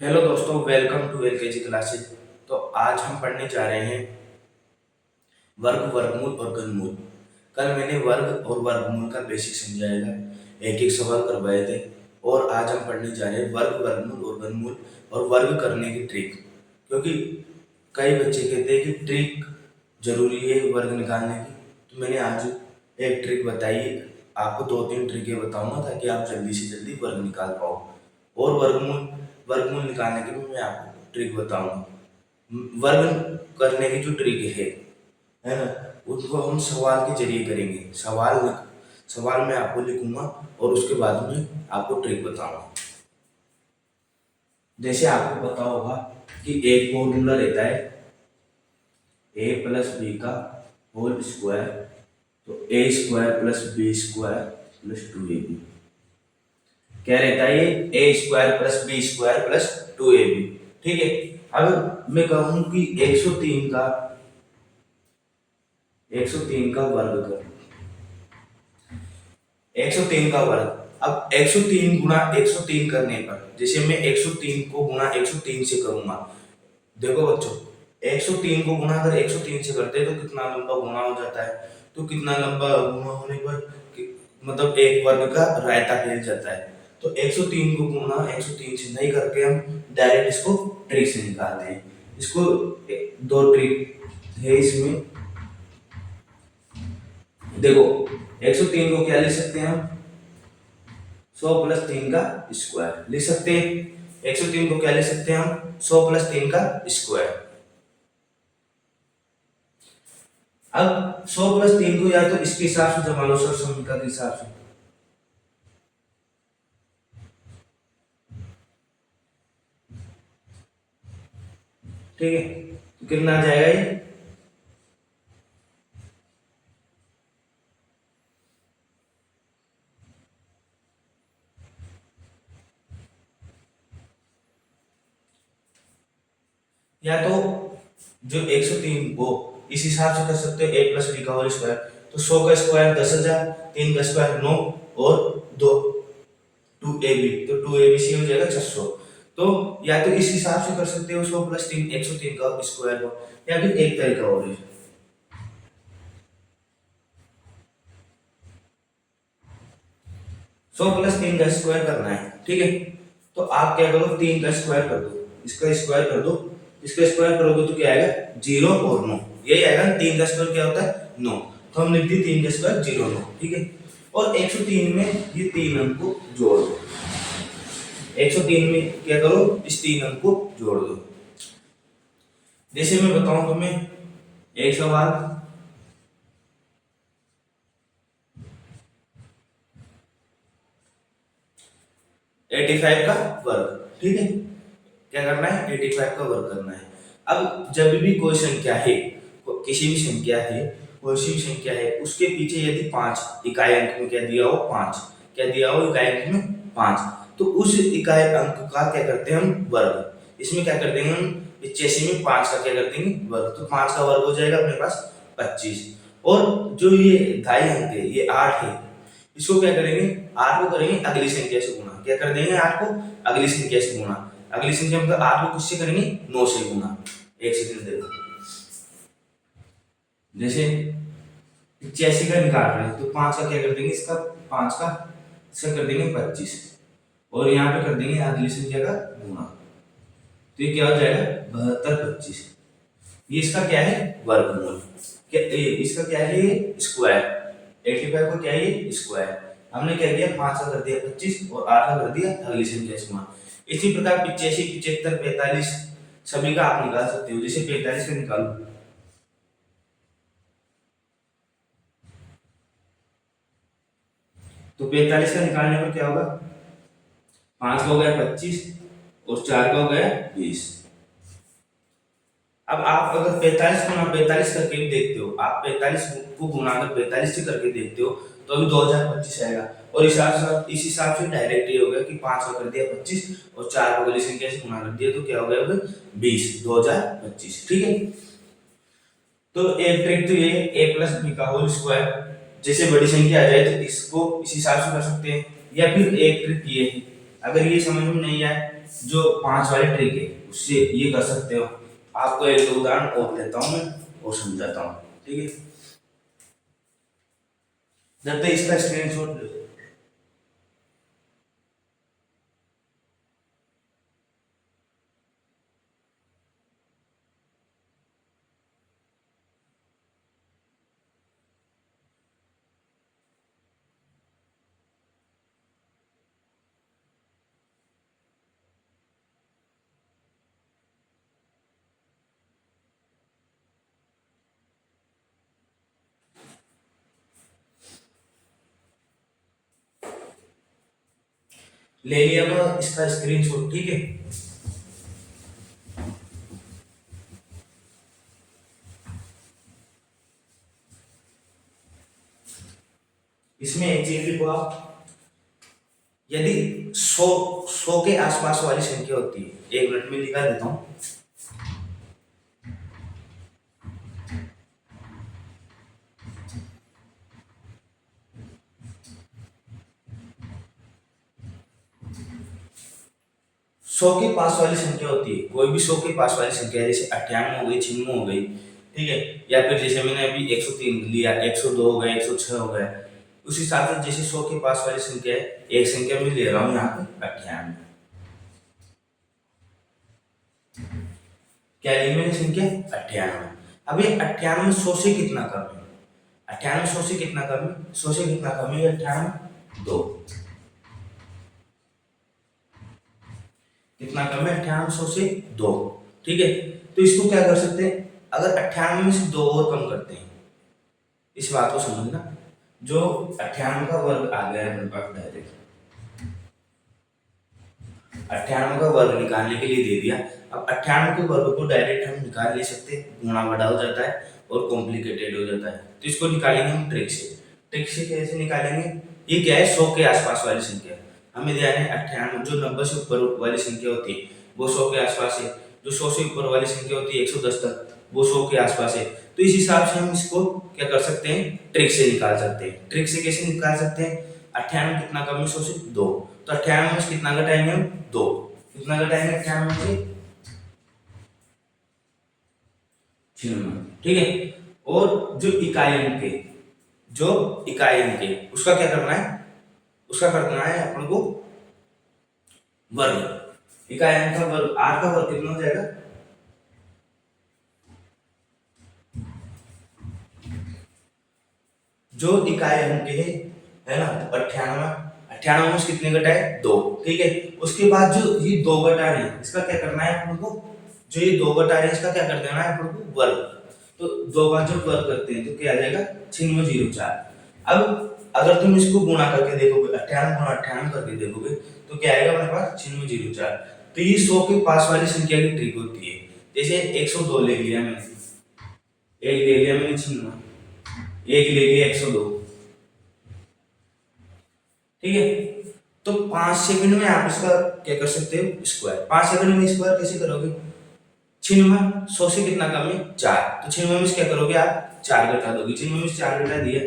Hello दोस्तों, welcome to LKG classes. तो आज हम पढ़ने जा रहे हैं वर्ग, वर्गमूल और घनमूल। कल मैंने वर्ग और वर्गमूल का बेसिक समझाया था, एक एक सवाल करवाए थे। और आज हम पढ़ने जा रहे हैं वर्ग, वर्गमूल और घनमूल और वर्ग करने की ट्रिक। क्योंकि कई बच्चे कहते हैं कि ट्रिक जरूरी है वर्ग निकालने की, तो मैंने आज एक ट्रिक बताई। आपको दो तीन ट्रिकें बताऊंगा ताकि आप जल्दी से जल्दी वर्ग निकाल पाओ। और वर्गमूल वर्गमूल निकालने की भी मैं आपको ट्रिक बताऊंगा। वर्ग करने की जो ट्रिक है ना, उसको हम सवाल के जरिए करेंगे। सवाल मैं आपको लिखूंगा और उसके बाद में आपको ट्रिक बताऊंगा। जैसे आपको पता होगा कि एक फॉर्मूला रहता है ए प्लस बी का होल स्क्वायर, तो A square plus B square plus 2ab। क्या रहता है ये? A square plus B square plus 2ab। ठीक है। अब मैं कहूं कि 103 का वर्ग कर, 103 का वर्ग। अब 103 गुणा 103 करने पर, जैसे मैं 103 को गुणा 103 से करूंगा। देखो बच्चों, 103 को गुणा अगर 103 से करते हैं तो कितना लंबा गुणा हो जाता है। तो कितना लंबा गुणा होने पर मतलब एक वर्ग का रायता फैल जाता है। तो 103 को गुणा 103 से नहीं करके हम डायरेक्ट इसको ट्रिक से निकालते हैं। इसको दो ट्रिक है इसमें। देखो, 103 को क्या लिख सकते हैं हम? 100 प्लस 3 का स्क्वायर लिख सकते हैं। 103 को क्या लिख सकते हैं हम? 100 प्लस 3 का स्क्वायर। अब 100 प्लस 3 को या तो इसके हिसाब से जमा लो, सर समीकरण के हिसाब से। ठीक है, तो कितना आ जाएगा ये? या तो जो 103 को इस हिसाब से कर सकते हो, ए प्लस बी का होल स्क्वायर। तो 100 का स्क्वायर 10,000, 3 का स्क्वायर 9 और 2 2ab, तो 2abc हो जाएगा 600। तो या तो इस हिसाब से कर सकते हो 100 प्लस 3 103 का स्क्वायर को, या फिर एक तरीका और है। 100 प्लस 3 का स्क्वायर करना है, ठीक है। तो आप क्या करो, 3 का स्क्वायर कर दो, इसका स्क्वायर कर दो। इसका स्क्वायर करोगे तो क्या आएगा? 0 और 9, यही आएगा। 3 का स्क्वायर क्या होता है? 9। तो हम लिख दी 3 का स्क्वायर 0 9, ठीक है। और 103 में ये 3 अंक को जोड़ दो। 103 में क्या करो, इस 3 अंक को जोड़ दो। जैसे मैं बताऊं तुम्हें एक सवाल, 85 का वर्ग, ठीक है। क्या करना है? 85 का वर्ग करना है। अब जब भी कोई संख्या है, किसी भी संख्या है, कोई सी भी संख्या है, उसके पीछे यदि 5 इकाई अंक में क्या दिया हो, 5 क्या दिया हो इकाई अंक में 5, तो उस इकाई अंक का क्या करते हैं हम? वर्ग। इसमें क्या कर देंगे हम? 85 में 5 का क्या कर देंगे? वर्ग। तो 5 का वर्ग हो जाएगा अपने पास 25। और जो ये ढाई अंक है, ये 8 है, इसको क्या करेंगे? 8 को करेंगे अगली संख्या से गुणा। क्या कर देंगे? 8 को अगली संख्या से गुणा। अगली संख्या मतलब 8 को किससे करेंगे? 9 से गुणा। एक सेकंड देखो, जैसे 85 का निकाल रहे हैं तो 5 का क्या कर देंगे? इसका 5 का इसका कर देंगे 25, और यहाँ पे कर देंगे अगली संख्या का गुणा। तो ये क्या हो जाएगा? 72 25। ये इसका क्या है? वर्गमूल। क्या इसका क्या है? ये स्क्वायर। 85 को क्या है? ये स्क्वायर। हमने क्या किया? 5 का कर दिया 25 और 8 का कर दिया अगली संख्या से गुणा। इसी प्रकार 85 75 45 सभी का आप निकाल सकते हो। जैसे 45 का निकालो, तो 45 का निकालने पर क्या होगा? 5 का हो गया 25 और 4 का हो गया 20। अब आप अगर 45 गुना 45 करके भी देखते हो, आप 45 को गुना अगर 45 से करके देखते हो तो अभी 2025 आएगा। और इस हिसाब से डायरेक्ट ये हो गया कि 5 का कर दिया 25 और 4 को अगली संख्या से गुना कर दिया, तो क्या हो गया? 20 2025, ठीक है। तो एक ट्रिक तो ये a प्लस बी का होल स्क्वायर, जैसे बड़ी संख्या आ जाए तो इसको इस हिसाब से कर सकते हैं। या फिर एक ट्रिक ये अगर ये समझ में नहीं आए जो 5 वाली ट्रिक है उससे ये कर सकते हो। आपको एक दो उदाहरण और देता हूँ मैं और समझाता हूँ, ठीक है। जब तक इसका स्क्रीनशॉट ले। ले लिया मैं इसका स्क्रीनशॉट, ठीक है। इसमें एक चीज लिखो आप, यदि 100 के आसपास वाली संख्या होती है, 1 मिनट में लिखा देता हूँ। 100 के पास वाली संख्या होती है, कोई भी 100 के पास वाली संख्या, जैसे 98 हो गई, 96 हो गई, ठीक है। या फिर जैसे मैंने अभी 103 लिया, 102 हो गया, 106 हो गया। उस हिसाब से जैसे 100 के पास वाली संख्या है, एक संख्या में ले रहा हूँ यहाँ पे 98। क्या ली मैंने संख्या 98। अब ये 98 100 से कितना कम है? 98 100 से कितना कम है? 100 से कितना कम है? 98 2। कितना कम है? 98 100 से 2, ठीक है। तो इसको क्या कर सकते हैं, अगर 98 में से 2 और कम करते हैं, इस बात को समझना, जो 98 का वर्ग आ गया है मेरे पास डायरेक्ट, 98 का वर्ग निकालने के लिए दे दिया। अब 98 के वर्ग को डायरेक्ट हम निकाल नहीं सकते, गुणा बड़ा हो जाता है और कॉम्प्लिकेटेड हो जाता है। तो इसको निकालेंगे हम ट्रिक से। ट्रिक से कैसे निकालेंगे? ये क्या है, 100 के आसपास वाली संख्या, हमें ध्यान है 98, जो 90 से ऊपर वाली संख्या होती है वो 100 के आसपास है, जो 100 से ऊपर वाली संख्या होती है 110 तक, वो 100 के आसपास है। तो इस हिसाब से हम इसको क्या कर सकते हैं, ट्रिक से निकाल सकते हैं। ट्रिक से कैसे निकाल सकते हैं? 98 कितना कम है 100 से? 2। तो 98 में से कितना घटाएंगे हम? 2। कितना घटाएंगे 98 में से? 96, ठीक है। और जो इकाई अंक है, जो इकाई अंक है उसका क्या करना है? उसका करना है अपन को वर्ग। इकाई अंक का वर्ग, आर का वर्ग कितना हो जाएगा? जो इकाई अंक है ना 98, 98 में से कितने घटाए? 2, ठीक है। उसके बाद जो ये 2 घटा रहे हैं इसका क्या करना है अपन को? जो ये 2 घटा रहे हैं इसका क्या कर देना है अपन को? वर्ग। तो 2 का जब वर्ग करते हैं तो क्या आ जाएगा? 9604। अब अगर तुम इसको गुणा करके देखोगे, 98 गुणा 98 करके देखोगे तो क्या आएगा हमारे पास? 9604। तो ये 100 के पास वाली संख्या की ट्रिक होती है। जैसे 102 ले लिया मैंने, एक ले लिया मैंने 96, एक ले लिया 102, ठीक है। तो 5 सेकंड में आप इसका क्या कर सकते हो? स्क्वायर। 5 सेकंड में स्क्वायर कैसे करोगे? 96 100 से कितना कम है? 4। तो 96 में क्या करोगे आप? 4 घटा दोगे। 96 में 4 घटा दिया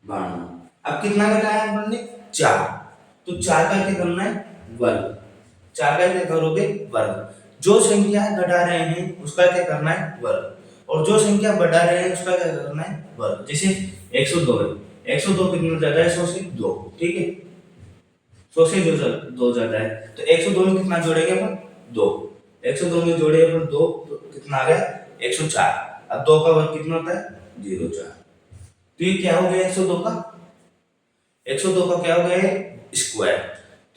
92। अब कितना घटाया अपन ने? 4। तो 4 का क्या करना है? वर्ग। 4 का क्या करोगे? वर्ग। जो संख्या घटा रहे हैं उसका क्या करना है? वर्ग। और जो संख्या बढ़ा रहे हैं उसका क्या करना है? वर्ग। जैसे 102 है, 102 कितना ज्यादा है 100 से? 2, ठीक है। 100 से जो 2 ज्यादा है तो 102 में कितना जोड़ेंगे अपन? 2। 102 में जोड़े अपन 2 तो कितना आ गया? 104। अब 2 का वर्ग कितना होता है? 04। तो ये क्या हो गया 102 का? 102 का क्या हो गया है? स्क्वायर।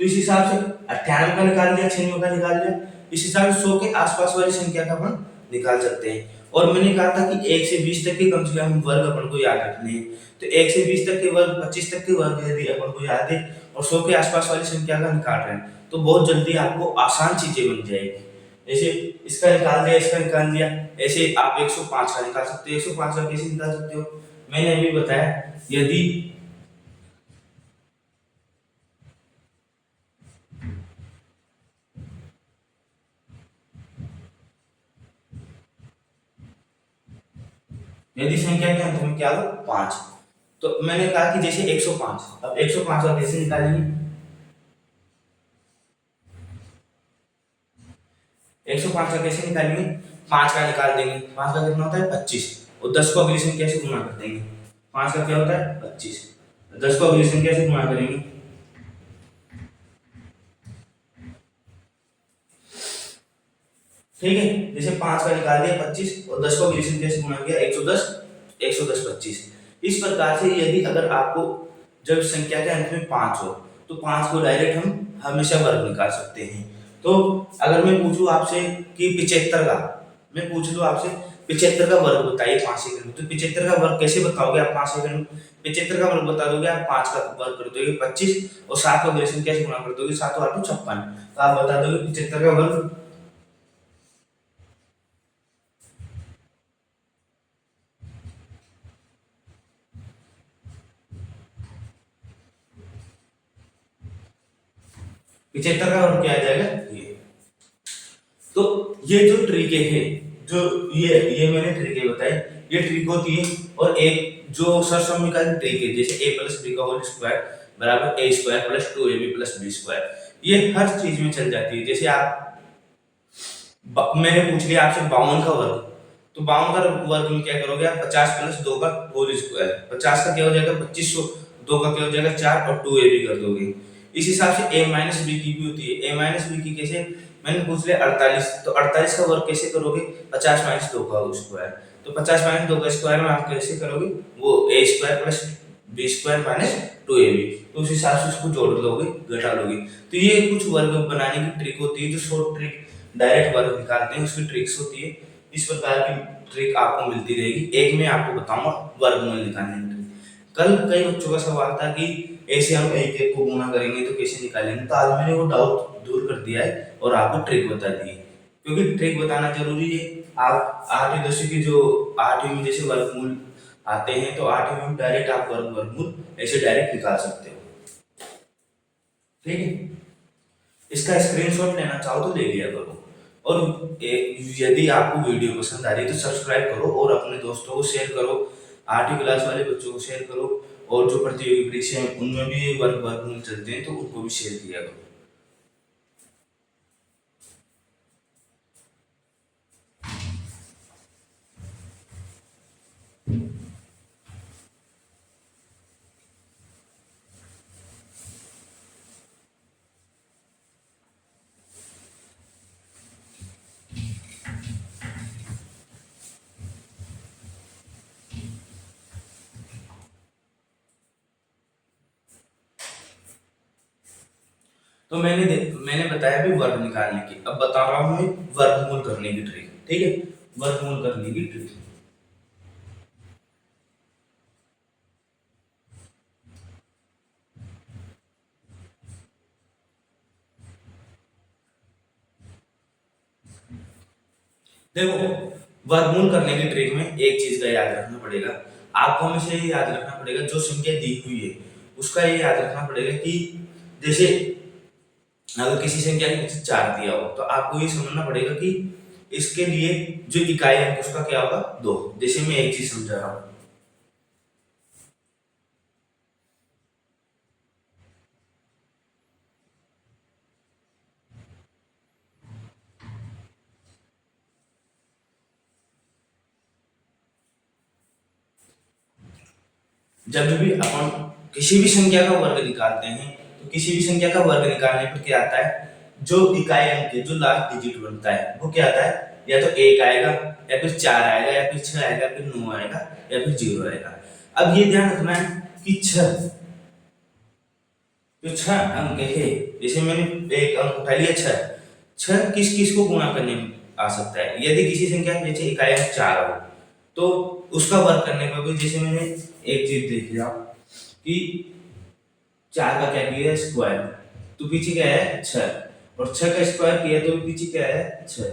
तो इस हिसाब से 98 का निकाल लिया, 96 का निकाल लिया, इस हिसाब से 100 के आसपास वाली संख्या का अपन निकाल सकते हैं। और मैंने कहा था कि 1 से 20 तक के कम से कम वर्ग अपन को याद रखने हैं। तो 1 से 20 तक के वर्ग, 25 तक के वर्ग यदि अपन को याद है और 100 के आसपास वाली संख्या का निकाल रहे हैं तो बहुत जल्दी आपको आसान चीजें बन जाएगी। जैसे इसका निकाल दिया, इसका निकाल दिया, ऐसे आप 105 का निकाल सकते हो। 105 का कैसे निकाल सकते हो? मैंने अभी बताया, यदि यदि संख्या के अंत में क्या हो? 5, तो मैंने कहा कि जैसे 105, अब 105 का कैसे निकालेंगे? 105 का कैसे निकालेंगे? 5 का निकाल देंगे। 5 का कितना होता है? 25। और 10 को अगली संख्या से गुणा कर देंगे। 5 का क्या होता है? 25। 10 को अगली संख्या से गुणा करेंगे। ठीक है, जैसे 5 का निकाल दिया 25 और 10 को अगली संख्या से गुणा किया 110, 110 25। इस प्रकार से यदि अगर आपको जब संख्या के अंत में 5 हो तो 5 को डायरेक्ट हम हमेशा वर्ग निकाल सकते हैं। तो अगर मैं पूछूं आपसे कि 75 का, मैं पूछ लूं आपसे 75 का वर्ग बताइए 5 सेकंड में, तो 75 का वर्ग कैसे बताओगे आप 5 सेकंड में? 75 का वर्ग बता दोगे आप, 5 का वर्ग कर दोगे 25 और 7 को अगली संख्या से गुणा कर दोगे, 7 और 8 56। तो आप बता दोगे 75 का वर्ग। 75 का वर्ग क्या आ जाएगा? ये। तो ये जो ट्रिक है, जो ये मैंने ट्रिक बताई, ये ट्रिक होती है। और एक जो सरसम्मिका की ट्रिक है, जैसे a प्लस बी का होल स्क्वायर बराबर a square plus 2ab plus B square, ये हर चीज में चल जाती है। जैसे आप मैंने पूछ लिया आपसे 52 का वर्ग, तो 52 का वर्ग में क्या करोगे आप? 50 प्लस 2 का होल स्क्वायर, 50 का क्या हो जाएगा? 2500, 2 का क्या हो जाएगा? 4 और 2ab कर दोगे। इस हिसाब से a माइनस बी की भी होती है। a माइनस बी की कैसे? मैंने पूछ लिया 48, तो 48 का वर्ग कैसे करोगे? 50 माइनस 2 का स्क्वायर, तो 50 माइनस 2 का स्क्वायर में आप कैसे करोगे? वो a square plus B square minus 2ab, तो उस हिसाब से उसको जोड़ लोगे, घटा लोगे। तो ये कुछ वर्ग बनाने की ट्रिक होती है, जो शॉर्ट ट्रिक डायरेक्ट वर्ग निकालते हैं उसकी ट्रिक्स होती है। इस प्रकार की ट्रिक आपको मिलती रहेगी। एक मैं आपको बताऊंगा वर्गमूल निकालने की ट्रिक। कल कई बच्चों का सवाल था कि ऐसे हम एक एक को गुणा करेंगे तो कैसे निकालेंगे, तो आज मैंने वो डाउट दूर कर दिया है और आपको ट्रिक बता दी है, क्योंकि ट्रिक बताना जरूरी है। आप 8वीं 10वीं की जो 8वीं में जैसे वर्गमूल आते हैं, तो 8वीं में डायरेक्ट आप वर्गमूल ऐसे डायरेक्ट निकाल सकते हो। ठीक है, इसका स्क्रीनशॉट लेना चाहो तो ले लिया करो। और यदि आपको वीडियो पसंद आ रही है तो सब्सक्राइब करो और अपने दोस्तों को शेयर करो, 8वीं क्लास वाले बच्चों को शेयर करो, और जो प्रतियोगी परीक्षा है उनमें भी वर्गमूल चलते हैं तो उनको भी शेयर किया करो। तो मैंने बताया भी वर्ग निकालने की, अब बता रहा हूं मैं वर्गमूल करने की ट्रिक। ठीक है, वर्गमूल करने की ट्रिक। देखो, वर्गमूल करने की ट्रिक में एक चीज का याद रखना पड़ेगा, आपको हमेशा ये याद रखना पड़ेगा जो संख्या दी हुई है उसका ये याद रखना पड़ेगा कि जैसे अगर किसी संख्या के पीछे 4 दिया हो तो आपको ये समझना पड़ेगा कि इसके लिए जो इकाई है उसका क्या होगा? 2। जैसे मैं एक चीज समझा रहा हूं, जब भी अपन किसी भी संख्या का वर्ग निकालते हैं तो किसी भी संख्या का वर्ग निकालने पर क्या आता है? जो इकाई अंक है, जो लास्ट डिजिट बनता है वो क्या आता है? या तो 1 आएगा, या फिर 4 आएगा, या फिर 6 आएगा, फिर 9 आएगा, या फिर 0 आएगा। अब ये ध्यान रखना है कि 6 जो 6 अंक है, जैसे मैंने एक अंक उठा लिया 6, 6 किस किस को गुणा करने में आ सकता है? यदि किसी संख्या के पीछे इकाई अंक 4 हो तो उसका वर्ग करने पर भी, जैसे मैंने एक चीज देख लिया कि 4 का क्या किया? स्क्वायर, तो पीछे क्या है? 6, और 6 का स्क्वायर किया तो पीछे क्या है? 6।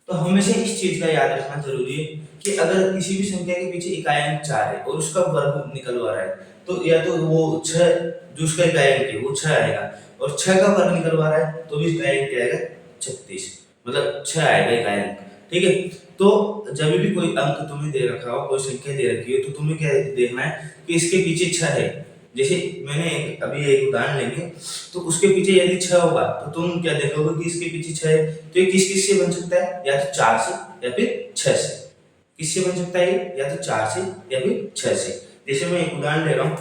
तो हमेशा इस चीज का याद रखना जरूरी है कि अगर किसी भी संख्या के पीछे इकाई अंक 4 है और उसका वर्ग निकलवा रहा है, तो या तो वो 6 जो उसका इकाई अंक है वो 6 आएगा, और 6 का वर्ग निकलवा रहा है तो भी इकाई अंक क्या आएगा? 36, मतलब 6 आएगा इकाई अंक। ठीक है, तो जब भी कोई अंक तुम्हें दे रखा हो, कोई संख्या दे रखी हो, तो तुम्हें क्या देखना है कि इसके पीछे छह है। जैसे मैंने अभी एक उदाहरण लेंगे, तो उसके पीछे यदि छह होगा तो तुम क्या देखोगे कि इसके पीछे छह है, तो ये किस किस से बन सकता है, या तो चार से या फिर छह से। किससे बन सकता है ये? या तो चार से या फिर छह से। जैसे मैं एक उदाहरण ले रहा हूं।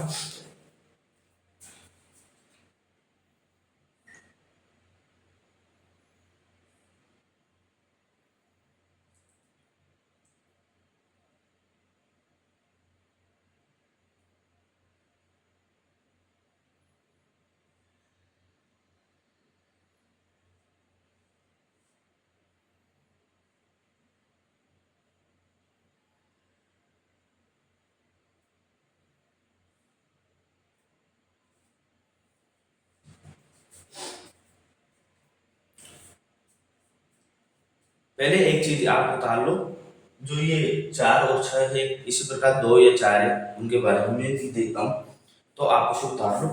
पहले एक चीज आप उतार लो, जो ये चार और छह है, इसी प्रकार दो या चार है, उनके बारे में मैं देखता हूँ। तो आप उसे उतार लो,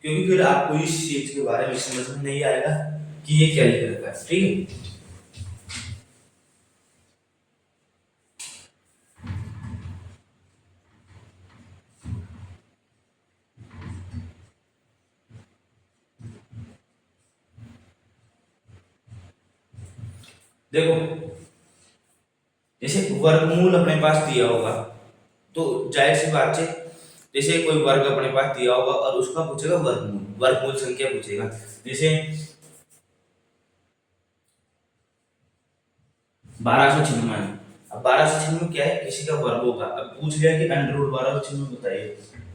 क्योंकि फिर आपको इस चीज के बारे में समझ में नहीं आएगा कि ये क्या लिख रखा है। ठीक है, देखो जैसे वर्गमूल अपने पास दिया होगा, तो जाहिर सी बात है, जैसे कोई वर्ग अपने पास दिया होगा और उसका पूछेगा वर्गमूल, वर्गमूल संख्या पूछेगा। जैसे 1296 है। अब 1296 क्या है, किसी का वर्ग होगा। अब पूछ लिया कि अंडर रूट 1296 बताइए,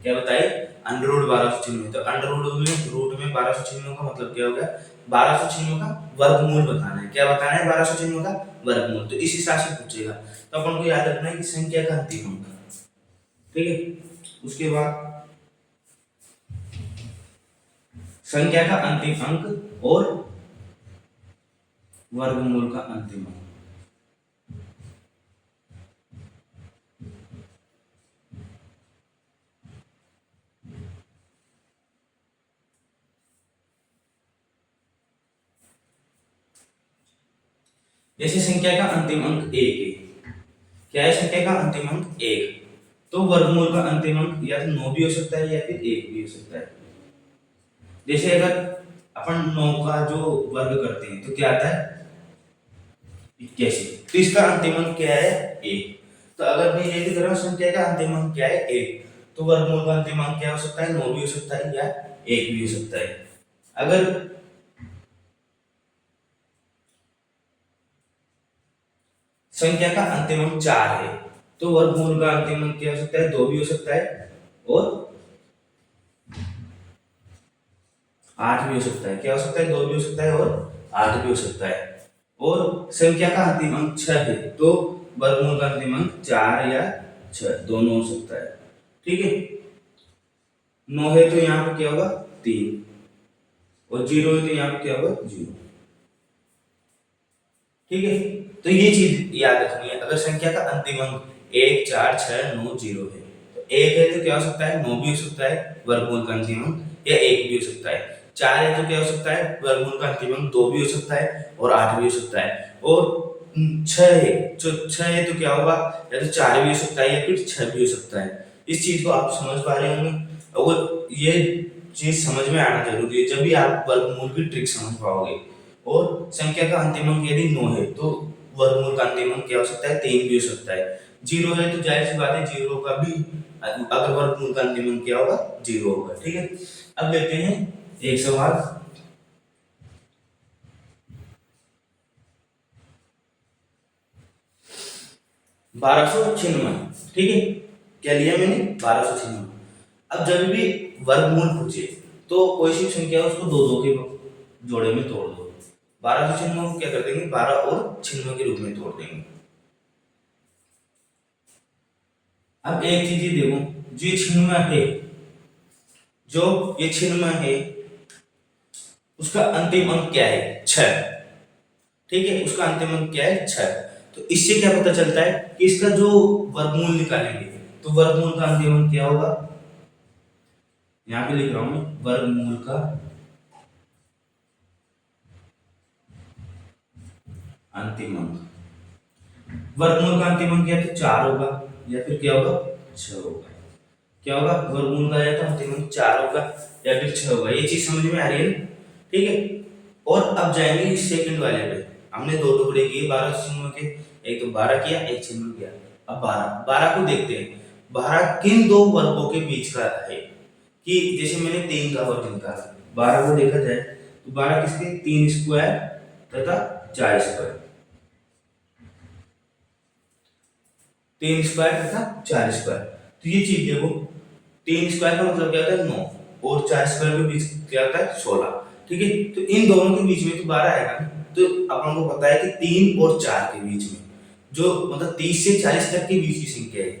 क्या बताइए, अंडर रूट 1296। तो अंडर रूट में 1296 का मतलब क्या हो गया, 1296 का वर्गमूल बताना है। क्या बताना है, 1296 का वर्गमूल। तो इस हिसाब से पूछेगा। तो अपन को याद रखना है कि संख्या का अंतिम अंक, ठीक है। उसके बाद संख्या का अंतिम अंक और वर्गमूल का अंतिम अंक। जैसे संख्या का अंतिम अंक एक है, क्या है संख्या का अंतिम अंक एक, तो वर्गमूल का अंतिम अंक या तो 9 भी हो सकता है या फिर 1 भी हो सकता है। जैसे अगर अपन 9 का जो वर्ग करते हैं तो क्या आता है 81, तो इसका अंतिम अंक क्या है 1। तो अगर मैं ये भी कह रहा हूं संख्या का अंतिम अंक क्या है 1, तो वर्गमूल का अंतिम अंक क्या हो सकता है, 9 भी हो सकता है या 1 भी हो सकता है। अगर संख्या का अंतिम अंक 4 है, तो वर्गमूल का अंतिम अंक क्या हो सकता है, 2 भी हो सकता है और 8 भी हो सकता है। क्या हो सकता है, 2 भी हो सकता है और 8 भी हो सकता है। और संख्या का अंतिम अंक 6 है, तो वर्गमूल का अंतिम अंक 4 या 6 दोनों हो सकता है। ठीक है, 9 है तो यहाँ पे क्या होगा 3, और 0 है तो यहाँ पे क्या होगा 0। ठीक है, तो ये चीज याद रखनी है। अगर संख्या का अंतिम अंक 1 4 6 9 0 है, तो 1 है तो क्या हो सकता है 9 भी हो सकता है वर्गमूल का अंतिम अंक, या 1 भी हो सकता है। 4 है तो क्या हो सकता है वर्गमूल का अंतिम अंक 2 भी हो सकता है और 8 भी हो सकता है। और 6 है, जो 6 है तो क्या होगा, या तो 4 भी हो सकता है या फिर 6 भी हो सकता है। इस चीज को आप समझ पा रहे होंगे, और ये चीज समझ में आना जरूरी है, जब भी आप वर्गमूल की ट्रिक समझ पाओगे। और संख्या का अंतिम अंक यदि 9 है, तो वर्गमूल का अंतिम अंक क्या हो सकता है 3 भी हो सकता है। 0 है तो जाहिर सी बात है 0 का भी अगर वर्गमूल का अंतिम अंक क्या होगा 0 होगा। ठीक है, अब लेते हैं एक सवाल। 1296, ठीक है, क्या लिया मैंने 1296। अब जब भी वर्गमूल पूछे तो कोई सी संख्या है उसको दो दो के जोड़े में तोड़ दो। 1296 को क्या कर देंगे 12 और 96 के रूप में तोड़ देंगे। अब एक चीज ये देखो, जो ये 96 है, जो ये 96 है, उसका अंतिम अंक क्या है 6। ठीक है, उसका अंतिम अंक क्या है 6। तो इससे क्या पता चलता है कि इसका जो वर्गमूल निकालेंगे, तो वर्गमूल का अंतिम अंक क्या होगा, यहाँ पे लिख रहा हूं मैं, वर्गमूल का अंतिम अंक। वर्गमूल का अंतिम अंक क्या है तो 4 होगा या फिर क्या होगा 6 होगा। क्या होगा वर्गमूल का या तो अंतिम अंक 4 होगा या फिर 6 होगा। ये चीज समझ में आ रही है ना? ठीक है। और अब जाएंगे इस सेकंड वाले पे। हमने दो टुकड़े किए 12 चिन्हों के, एक तो 12 किया एक चिन्ह किया। अब 12 12 को देखते हैं 12 किन दो वर्गों के बीच का है। कि जैसे मैंने 3 का वर्ग निकाला, 12 को देखा जाए तो 12 किसके 3 स्क्वायर तथा 4 स्क्वायर, 3 स्क्वायर तथा 4 स्क्वायर। तो ये चीज देखो 3 स्क्वायर का मतलब क्या होता है 9 और 4 स्क्वायर के बीच क्या होता है 16। ठीक है। तो इन दोनों के बीच में तो 12 आएगा ना। तो अपन को पता है कि 3 और 4 के बीच में जो मतलब 30 से 40 तक के बीच की संख्या है,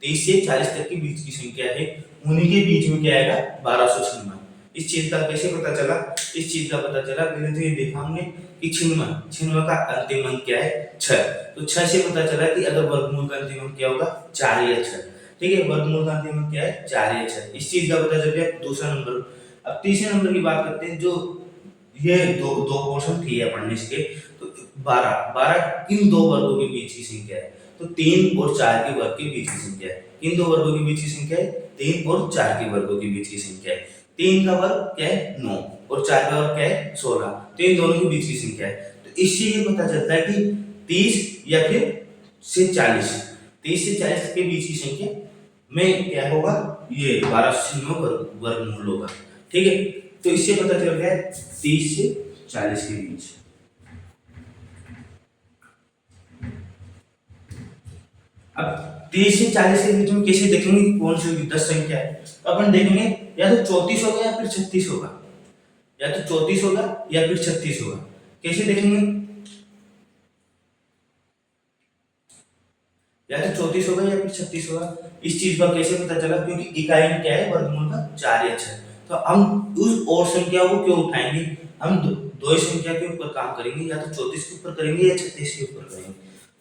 30 से 40 तक के बीच की संख्या है, उन्हीं के बीच में क्या आएगा 1296। इस चीज का कैसे पता चला? इस चीज का पता चला पहले तो ये देखा हमने कि छिन्नवा का अंतिम अंक क्या है 6। तो 6 से पता चला कि अगर वर्गमूल का अंतिम अंक क्या होगा 4 या 6। ठीक है। वर्गमूल का अंतिम अंक क्या है 4 या 6। इस चीज का पता चल गया। दूसरा नंबर। अब तीसरे नंबर की बात करते हैं। जो ये दो दो पोर्शन थी पढ़ने इसके। तो 12 12 किन दो वर्गों के बीच की संख्या है? तो 3 और 4 के वर्ग के बीच की संख्या है। किन दो वर्गों के बीच की संख्या है? 3 और 4 के वर्गों के बीच की संख्या है। 3 का वर्ग क्या है 9 और 4 का वर्ग क्या है 16। तो इन दोनों के बीच की संख्या है। तो इससे ये पता चलता है कि 30 या फिर से 40, 30 से 40 के बीच की संख्या में क्या होगा ये 12 वर्गमूल होगा। ठीक है। तो इससे पता चल गया 30 से 40 के बीच। अब 30 से 40 के बीच में कैसे देखेंगे कौन सी 10 संख्या है? तो अपन देखेंगे या तो 34 होगा या फिर 36 होगा, या तो 34 होगा या फिर 36 होगा। कैसे देखेंगे? या तो 34 होगा या फिर 36 होगा। इस चीज का कैसे पता चला? क्योंकि इकाई में क्या है वर्गमूल का 4 या 6। तो हम उस और संख्या को क्यों उठाएंगे? हम दो ही संख्या के ऊपर काम करेंगे, या तो 34 के ऊपर करेंगे या 36 के ऊपर करेंगे।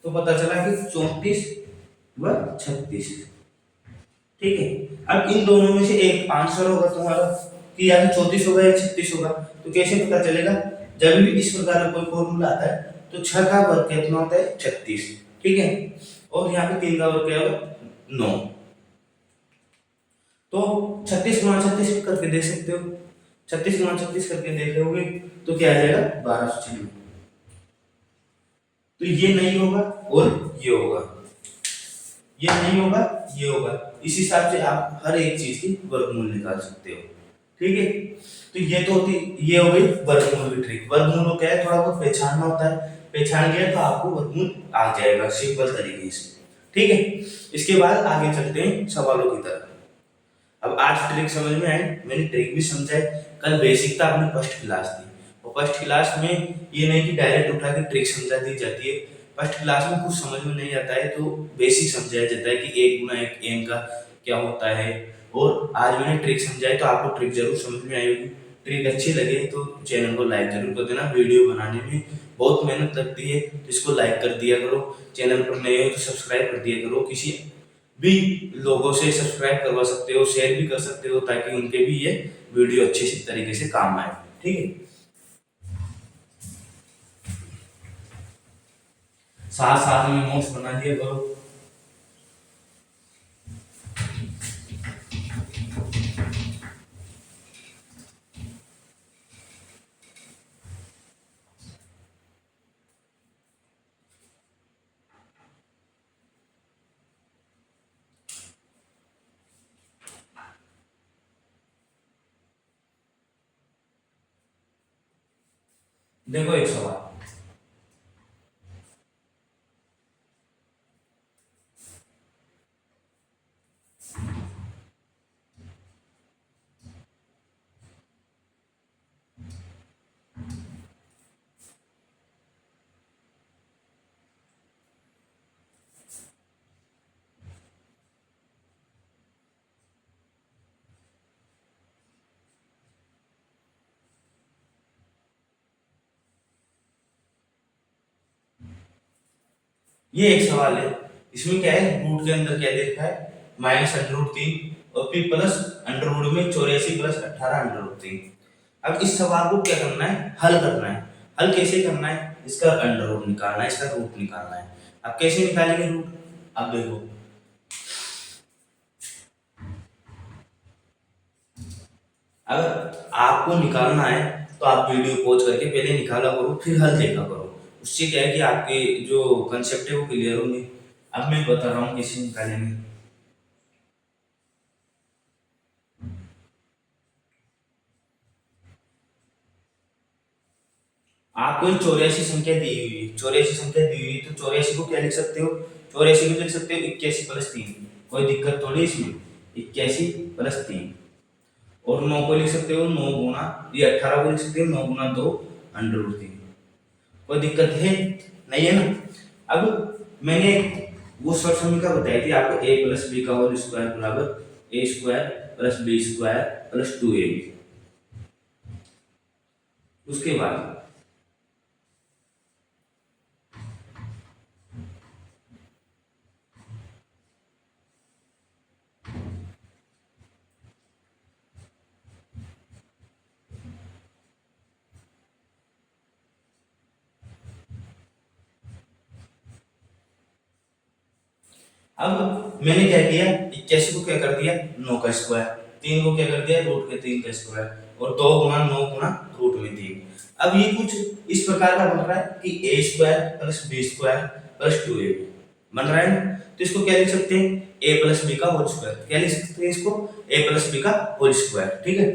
तो पता चला कि 34 व 36। ठीक है। अब इन दोनों में से एक आंसर होगा तुम्हारा कि या तो 34 होगा या 36 होगा। तो कैसे पता चलेगा? जब भी इस प्रकार का कोई फॉर्मूला आता है तो 6 का वर्ग कितना होता है 36। ठीक है। और यहाँ पे 3 का वर्ग क्या होगा 9। तो 36 गुणा 36 करके देख सकते हो। 36 गुणा 36 करके देख लोगे तो क्या आ जाएगा 1296। तो ये नहीं होगा और ये होगा, ये नहीं होगा ये होगा। इस हिसाब से आप हर एक चीज की वर्गमूल निकाल सकते हो। ठीक है। तो ये तो होती, ये हो गई वर्गमूल की ट्रिक। वर्गमूल को क्या है थोड़ा बहुत पहचानना होता है, पहचान गया तो आपको वर्गमूल आ जाएगा सिंपल तरीके से। ठीक है। इसके बाद आगे चलते हैं सवालों की तरफ। अब आज ट्रिक समझ में आई, मैंने ट्रिक भी समझाई। कल बेसिक था अपनी फर्स्ट क्लास थी, और फर्स्ट क्लास में ये नहीं कि डायरेक्ट उठा के ट्रिक समझा दी जाती है। फर्स्ट क्लास में कुछ समझ में नहीं आता है तो बेसिक समझाया जाता है कि 1 गुना 1 एन का क्या होता है। और आज मैंने ट्रिक समझाई तो आपको ट्रिक जरूर समझ में आई होगी। ट्रिक अच्छी लगे तो चैनल को लाइक जरूर कर देना। वीडियो बनाने में बहुत मेहनत लगती है तो इसको लाइक कर दिया करो। चैनल पर नए हो तो सब्सक्राइब कर दिया करो। किसी भी लोगों से सब्सक्राइब करवा सकते हो, शेयर भी कर सकते हो ताकि उनके भी ये वीडियो अच्छे से तरीके से काम आए। ठीक है। साथ साथ में नोट्स बना दिया करो। देखो एक सवाल, ये एक सवाल है। इसमें क्या है रूट के अंदर क्या देखा है -√3 और फिर प्लस अंडर रूट में 84 प्लस 18 √3। अब इस सवाल को क्या करना है हल करना है। हल कैसे करना है? इसका अंडर रूट निकालना है, इसका रूट निकालना है। अब कैसे निकालेंगे रूट? अब देखो, अगर आपको निकालना है तो आप वीडियो पॉज करके पहले निकाला करो, फिर हल देखा करो। उससे क्या है कि आपके जो कंसेप्ट है वो क्लियर होंगे। अब मैं बता रहा हूँ कैसे निकालेंगे। आपको 84 संख्या दी हुई है, 84 संख्या दी हुई है, तो 84 को क्या लिख सकते हो? 84 को लिख सकते हो 81 प्लस 3। कोई दिक्कत थोड़ी इसमें, 81 प्लस 3। और 9 को लिख सकते हो 9 गुना, ये 18 को लिख सकते हो 9 गुना 2 अंडर रूट 3। कोई दिक्कत है नहीं है ना? अब मैंने वो शॉर्ट समीकरण बताई थी आपको, a प्लस बी का होल स्क्वायर बराबर A square plus B square plus 2ab। उसके बाद अब मैंने क्या किया, 81 को क्या कर दिया 9 का स्क्वायर, 3 को क्या कर दिया रूट के 3 का स्क्वायर, और 2 गुना 9 गुना रूट में 3। अब ये कुछ इस प्रकार का बन रहा है कि A square plus B square plus 2ab बन रहा है ना? तो इसको क्या लिख सकते हैं, ए प्लस बी का होल स्क्वायर। क्या लिख सकते हैं इसको, ए प्लस बी का होल स्क्वायर। ठीक है,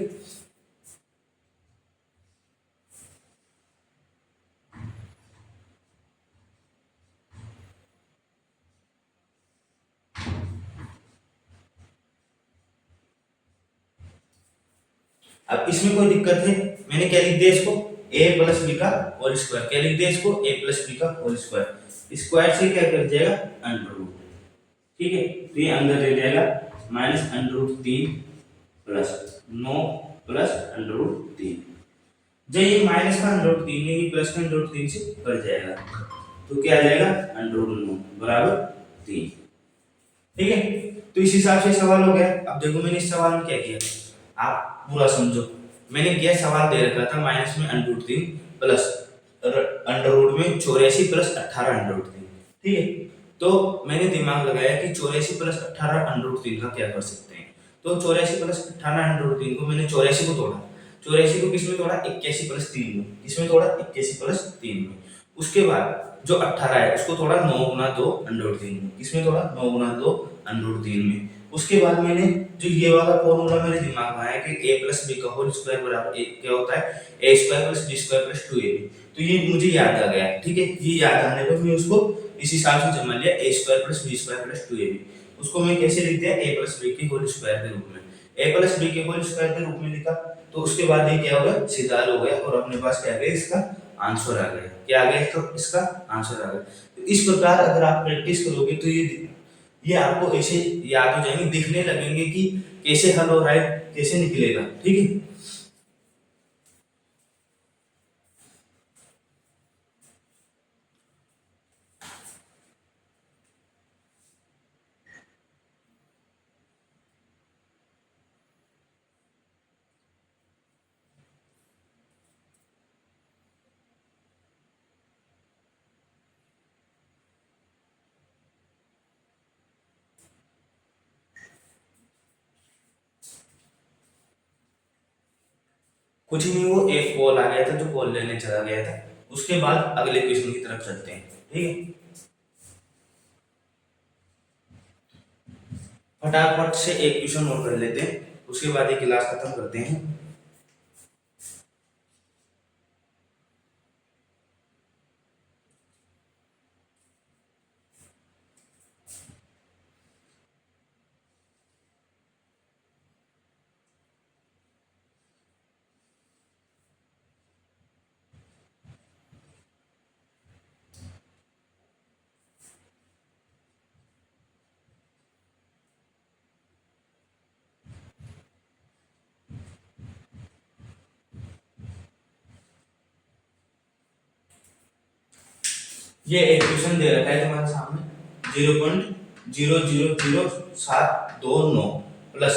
अब इसमें कोई दिक्कत है? मैंने क्या लिख दिया इसको, a प्लस बी का होल स्क्वायर। क्या लिख दिया इसको, a प्लस बी का होल स्क्वायर। स्क्वायर से क्या कर जाएगा अंडर रूट। ठीक है, तो ये अंदर रह जाएगा minus under root 3 plus 9 plus under root 3। जब ये माइनस का अंडर रूट 3 है, ये प्लस का अंडर रूट 3 से कट जाएगा, तो क्या आ जाएगा अंडर रूट 9 बराबर 3। ठीक है, तो इस हिसाब से सवाल हो गया। अब देखो मैंने इस सवाल में क्या किया, आप पूरा समझो। मैंने किया, सवाल दे रखा था माइनस में under root 3 plus under root में 84 प्लस 18 अंडर रूट 3। ठीक है, तो मैंने दिमाग लगाया कि 84 प्लस 18 अंडर रूट 3 का क्या कर सकते हैं। तो 84 प्लस 18 अंडर रूट 3 को मैंने 84 को तोड़ा, 84 को किसमें तोड़ा 81 प्लस 3 में, किसमें तोड़ा 81 प्लस 3 में। उसके बाद जो 18 है उसको थोड़ा 9 गुना 2 अंडर रूट 3 में, किसमें थोड़ा 9 गुना 2 अंडर रूट 3 में। उसके बाद मैंने जो ये वाला फॉर्मूला मेरे दिमाग में आया कि a प्लस बी का होल स्क्वायर बराबर क्या होता है, A square plus B square plus 2ab। तो ये मुझे याद आ गया। ठीक है, ये याद आने पर मैं उसको इस हिसाब से जमा लिया, A square plus B square plus 2ab। उसको मैं कैसे लिख दिया, a प्लस बी के होल स्क्वायर के रूप में, a प्लस बी के होल स्क्वायर के रूप में लिखा। तो उसके बाद ये क्या होगा, सीधा हल हो गया और अपने पास क्या आ गया, इसका आंसर आ गया। क्या आ गया, तो इसका आंसर आ गया। तो इस प्रकार अगर आप प्रैक्टिस करोगे तो ये आपको ऐसे याद हो जाएंगे, दिखने लगेंगे कि कैसे हल हो रहा है, कैसे निकलेगा। ठीक है, कुछ नहीं, वो एक कॉल आ गया था जो कॉल लेने चला गया था। उसके बाद अगले क्वेश्चन की तरफ चलते हैं। ठीक है, फटाफट से एक क्वेश्चन और कर लेते हैं, उसके बाद ये क्लास खत्म करते हैं। ये एक क्वेश्चन दे रखा है तुम्हारे सामने, 0.0000729 प्लस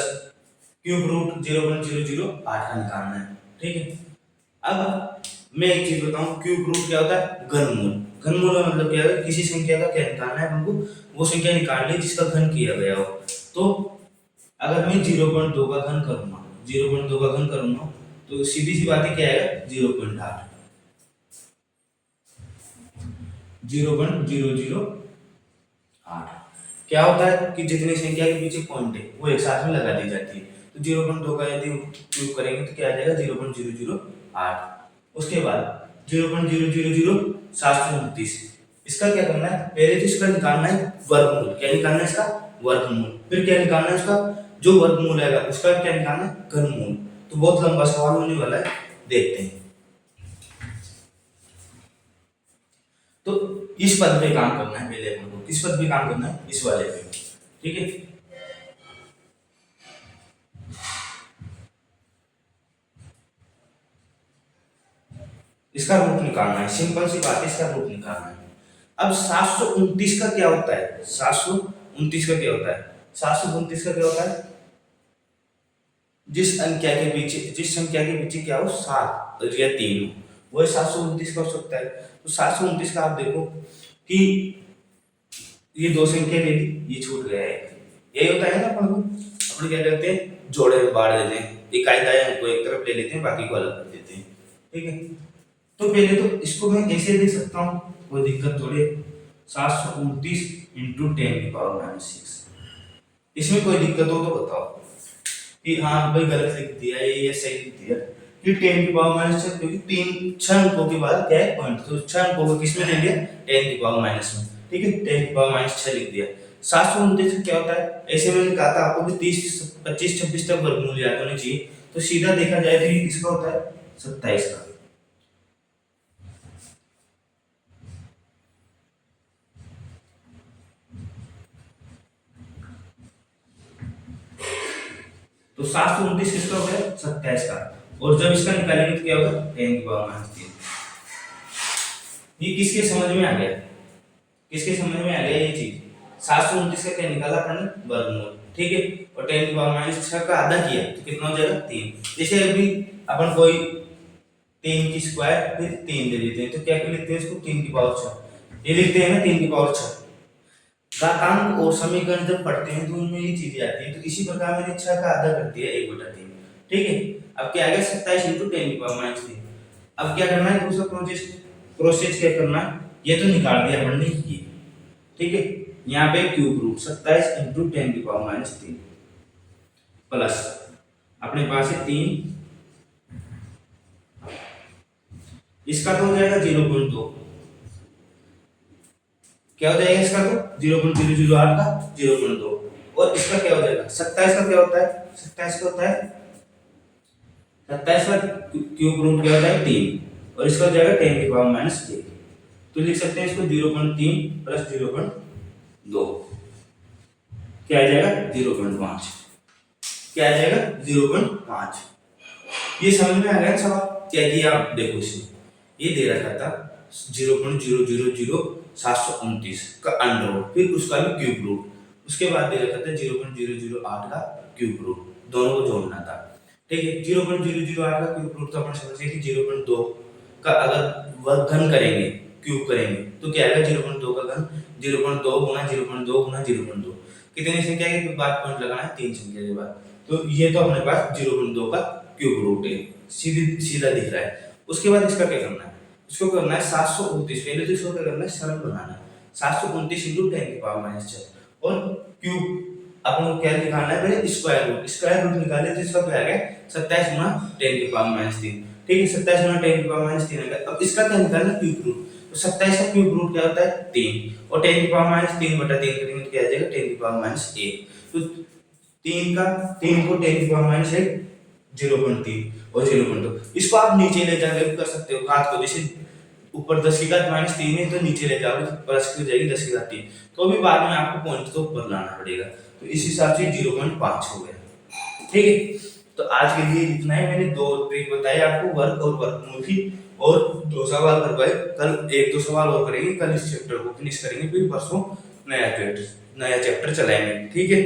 क्यूब रूट 0.008 का निकालना है। ठीक है, अब मैं एक चीज बताऊं, क्यूब रूट क्या होता है, घनमूल। घनमूल का मतलब क्या है, किसी संख्या का क्या निकालना है हमको, वो संख्या निकाल ली जिसका घन किया गया हो। तो अगर मैं 0.2 का घन करूंगा, 0.2 का घन करूंगा तो सीधी सी बात है क्या आएगा, 0.8, 0.008। क्या होता है कि जितनी संख्या के पीछे पॉइंट है वो एक साथ में लगा दी जाती है। तो 0.2 का यदि उपयोग करेंगे तो क्या आ जाएगा, 0.008। उसके बाद 0.000729, इसका क्या करना है, पहले तो इसका निकालना है वर्गमूल। क्या निकालना है, इसका वर्गमूल। फिर क्या निकालना है, उसका जो वर्गमूल आएगा उसका क्या निकालना है, घनमूल। तो बहुत लंबा सवाल होने वाला है, देखते हैं। तो इस पद पे काम करना है पहले अपन को। किस पद पे काम करना है, इस वाले पे, ठीक है। इसका रूट निकालना है, सिंपल सी बात है, इसका रूट निकालना है। अब 729 का क्या होता है, 729 का क्या होता है, 729 का क्या होता है, जिस संख्या के पीछे क्या हो, 7 या 3 हो, वही 729 का हो सकता है। तो 729 का आप देखो कि ये दो संख्या ले ली, ये छूट गया है, यही होता है ना। अपन क्या करते हैं, जोड़े बांट देते हैं, इकाई दाएं को एक तरफ ले लेते हैं, बाकी को अलग कर देते हैं, ठीक है। तो पहले तो इसको मैं ऐसे लिख सकता हूँ, कोई दिक्कत थोड़ी है, 729 इंटू 10⁻⁻6। इसमें कोई दिक्कत हो तो बताओ कि हाँ भाई गलत लिख दिया ये सही लिख दिया, कि 10⁻⁻6, क्योंकि 6 अंकों के बाद क्या है, पॉइंट, तो 6 अंकों को किसमें ले लिया, 10⁻⁻⁻ में, ठीक है, 10⁻⁻6 लिख दिया। 729 क्या होता है, ऐसे मैंने कहा था आपको कि 30 25 26 तक वर्गमूल याद होने चाहिए, तो सीधा देखा जाए तो ये किसका होता है, 27 का। तो 729 किसका हो गया, 27 का। और जब इसका निकालेंगे तो क्या होगा, 10⁻3। ये किसके समझ में आ गया, किसके समझ में आ गया ये चीज। 729 का क्या निकाला अपन ने, वर्गमूल, ठीक है। और 10⁻6 का आधा किया तो कितना हो जाएगा, 3। जैसे अभी अपन कोई 3 की स्क्वायर फिर 3 दे देते हैं, तो क्या लिखते हैं इसको, 3⁻6, ये लिखते हैं ना, 3⁻6। घातांक और समीकरण जब पढ़ते हैं तो उनमें ये चीजें आती है। तो इसी प्रकार मैंने 6 का आधा कर दिया 1/3, ठीक है। अब क्या आ गया, 27 इंटू 10⁻3। अब क्या करना है, दूसरा प्रोसेस क्या करना है, ये तो निकाल दिया हमने ये, ठीक है। यहाँ पे क्यूब रूट 27 इंटू 10⁻3 प्लस अपने पास है 3, इसका तो हो जाएगा 0.2, क्या हो जाएगा इसका, तो 0.008 का 0.2। और इसका क्या हो जाएगा, 27 का क्या होता है, 27 का होता है, 27 का क्यूब रूट क्या होता है, 3, और इसका हो जाएगा 10⁻1। तो लिख सकते हैं इसको 0.3 प्लस 0.2, क्या आ जाएगा 0.5, क्या आ जाएगा 0.5। ये समझ में आ गया सवाल, क्या किया आप देखो, इसमें ये दे रखा था 0.000729 का अंडर रूट, फिर उसका भी क्यूब रूट, उसके बाद दे रखा था 0.008 का क्यूब रूट, दोनों को जोड़ना था, ठीक है। 0.008 का क्यूब रूट तो अपन समझे कि 0.2 का अगर वर्ग घन करेंगे, क्यूब करेंगे तो क्या आएगा, 0.2 का घन 0.2 गुना 0.2 गुना 0.2, कितनी संख्या के बाद पॉइंट लगाना है, 3 संख्या के बाद। तो ये तो अपने पास 0.2 का क्यूब रूट है, सीधा दिख रहा है। उसके बाद इसका क्या करना है, इसको करना है 729, पहले तो इसको क्या करना है, सरल बनाना है, 729 इंटू 10⁻6, और क्यूब अपन को क्या निकालना है, पहले स्क्वायर रूट निकाले तो इसका क्या आ गया, 27 गुना 10⁻3, ठीक है, 27 गुना 10⁻3 आ गया। अब इसका क्या निकालना है, क्यूब रूट, तो 27 का क्यूब रूट क्या होता है, 3, और 10⁻3/3 करेंगे तो क्या आ जाएगा, 10⁻1। तो 3 को 10⁻1 0.3 और 0.2, इसको आप नीचे ले जाके भी कर सकते हो, घात को, जैसे ऊपर 10⁻3 है तो नीचे ले जाओगे तो प्लस की हो जाएगी 10⁻3, तो अभी बाद में आपको पॉइंट तो ऊपर लाना पड़ेगा। तो इस हिसाब से 0.5 हो गया, ठीक है। तो आज के लिए इतना ही, मैंने 2 ट्रिक बताई आपको, वर्ग और वर्गमूल की, और 2 सवाल करवाए। कल 1-2 सवाल और करेंगे, कल इस चैप्टर को फिनिश करेंगे, फिर परसों नया चैप्टर चलाएंगे, ठीक है।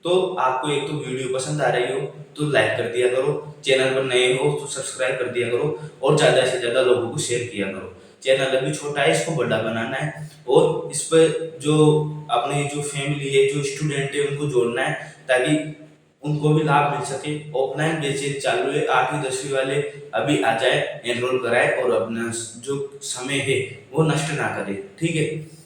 तो आपको एक तो वीडियो पसंद आ रही हो तो लाइक कर दिया करो, चैनल पर नए हो तो सब्सक्राइब कर दिया करो, और ज़्यादा से ज़्यादा लोगों को शेयर किया करो। चैनल अभी छोटा है, इसको बड़ा बनाना है और इस पर जो अपनी जो फैमिली है, जो स्टूडेंट है, उनको जोड़ना है ताकि उनको भी लाभ मिल सके। ऑफलाइन बैचेज चालू है, 8वीं 10वीं वाले अभी आ जाए, एनरोल कराए और अपना जो समय है वो नष्ट ना करे, ठीक है।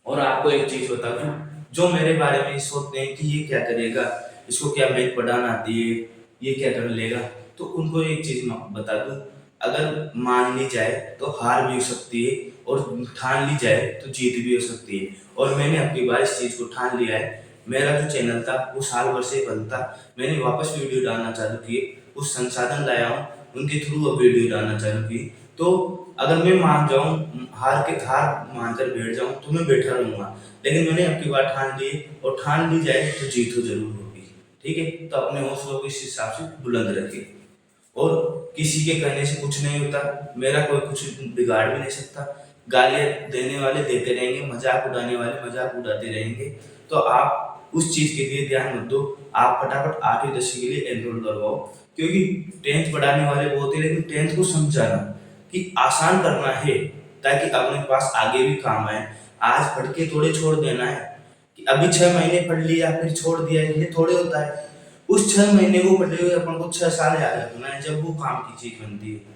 और आपको एक चीज बता दूं, जो मेरे बारे में सोचते हैं कि ये क्या करेगा, इसको क्या मैथ पढ़ाना आती है, ये क्या कर लेगा, तो उनको एक चीज मैं बता दूं, अगर मान ली जाए तो हार भी हो सकती है और ठान ली जाए तो जीत भी हो सकती है। और मैंने अपनी बार इस चीज को ठान लिया है। मेरा जो चैनल था वो साल भर से बंद था, मैंने वापस वीडियो डालना चालू किए, कुछ संसाधन लाया हूँ, उनके थ्रू अब वीडियो डालना चालू की। तो अगर मैं मान जाऊं, हार मानकर बैठ जाऊं तो मैं बैठा रहूंगा, लेकिन मैंने अब की बार ठान ली और ठान ली जाए तो जीत तो जरूर होगी, ठीक है। तो अपने हौसलों को इस हिसाब से बुलंद रखिए और किसी के कहने से कुछ नहीं होता, मेरा कोई कुछ बिगाड़ भी नहीं सकता। गालियां देने वाले देते रहेंगे, मजाक उड़ाने वाले मजाक उड़ाते रहेंगे। तो आप उस चीज के लिए ध्यान मत दो, आप फटाफट 8वीं 10वीं के लिए एनरोल करवाओ, क्योंकि 10th पढ़ाने वाले बहुत है, लेकिन 10th को समझाना कि आसान करना है ताकि अपने पास आगे भी काम आए। आज पढ़ के थोड़े छोड़ देना है कि अभी 6 महीने पढ़ लिया फिर छोड़ दिया, ये थोड़े होता है। उस 6 महीने को पढ़े हुए अपन को 6 साल याद रखना है, जब वो काम की चीज बनती है।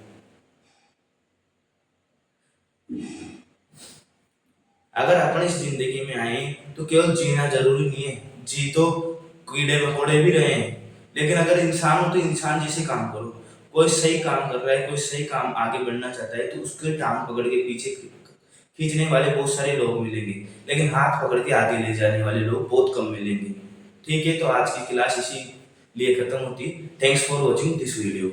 अगर अपन इस जिंदगी में आए तो केवल जीना जरूरी नहीं है, जी तो कीड़े मकोड़े भी रहे हैं, लेकिन अगर इंसान हो तो इंसान जैसे काम करो। कोई सही काम कर रहा है, कोई सही काम आगे बढ़ना चाहता है तो उसके टांग पकड़ के पीछे खींचने वाले बहुत सारे लोग मिलेंगे, लेकिन हाथ पकड़ के आगे ले जाने वाले लोग बहुत कम मिलेंगे, ठीक है। तो आज की क्लास इसी लिए खत्म होती है। Thanks for watching this video.